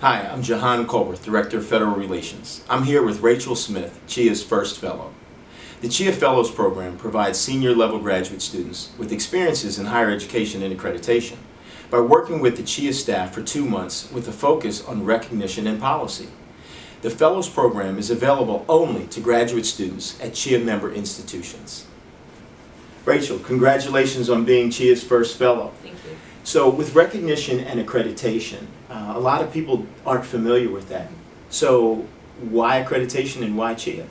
Hi, I'm Jahan Colworth, Director of Federal Relations. I'm here with Rachel Smith, CHEA's first fellow. The CHEA Fellows Program provides senior level graduate students with experiences in higher education and accreditation by working with the CHEA staff for 2 months with a focus on recognition and policy. The Fellows Program is available only to graduate students at CHEA member institutions. Rachel, congratulations on being CHEA's first fellow. Thank you. So with recognition and accreditation, a lot of people aren't familiar with that. So why accreditation and why CHEA?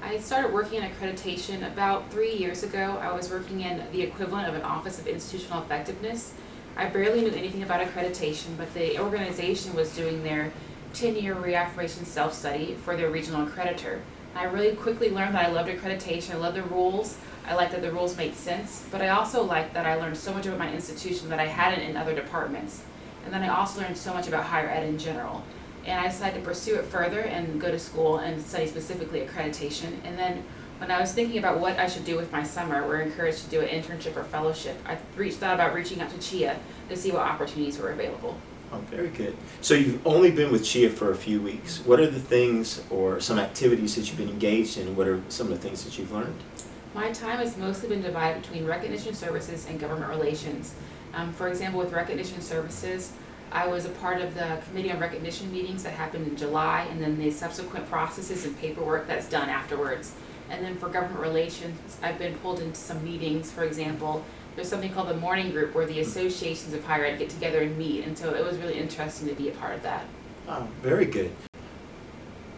I started working in accreditation about 3 years ago. I was working in the equivalent of an Office of Institutional Effectiveness. I barely knew anything about accreditation, but the organization was doing their 10-year reaffirmation self-study for their regional accreditor. And I really quickly learned that I loved accreditation. I loved the rules. I liked that the rules made sense, but I also liked that I learned so much about my institution that I hadn't in other departments. And then I also learned so much about higher ed in general. And I decided to pursue it further and go to school and study specifically accreditation. And then when I was thinking about what I should do with my summer, we're encouraged to do an internship or fellowship. I thought about reaching out to CHEA to see what opportunities were available. Oh, very good. So you've only been with CHEA for a few weeks. What are the things or some activities that you've been engaged in, and what are some of the things that you've learned? My time has mostly been divided between recognition services and government relations. For example, with recognition services, I was a part of the Committee on Recognition meetings that happened in July, and then the subsequent processes and paperwork that's done afterwards. And then for government relations, I've been pulled into some meetings. For example, there's something called the morning group where the associations of higher ed get together and meet, and so it was really interesting to be a part of that. Oh, very good.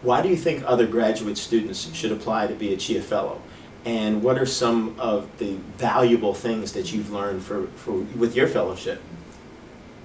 Why do you think other graduate students should apply to be a CHEA Fellow? And what are some of the valuable things that you've learned with your fellowship?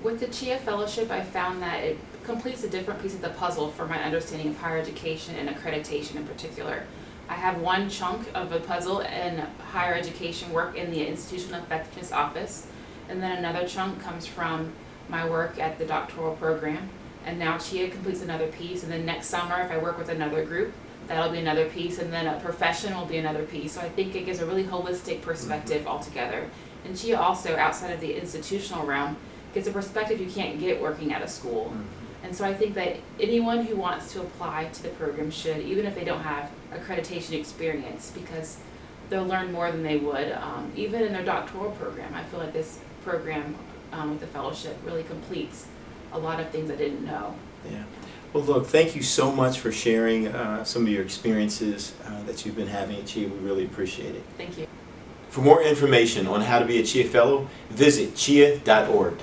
With the CHEA Fellowship, I found that it completes a different piece of the puzzle for my understanding of higher education and accreditation in particular. I have one chunk of a puzzle in higher education work in the Institutional Effectiveness Office, and then another chunk comes from my work at the doctoral program. And now CHEA completes another piece, and then next summer if I work with another group, that'll be another piece, and then a profession will be another piece. So I think it gives a really holistic perspective altogether. And CHEA also, outside of the institutional realm, gives a perspective you can't get working at a school. And so I think that anyone who wants to apply to the program should, even if they don't have accreditation experience, because they'll learn more than they would, even in their doctoral program. I feel like this program with the fellowship really completes a lot of things I didn't know. Yeah. Well, look, thank you so much for sharing some of your experiences that you've been having at CHEA. We really appreciate it. Thank you. For more information on how to be a CHEA Fellow, visit CHEA.org.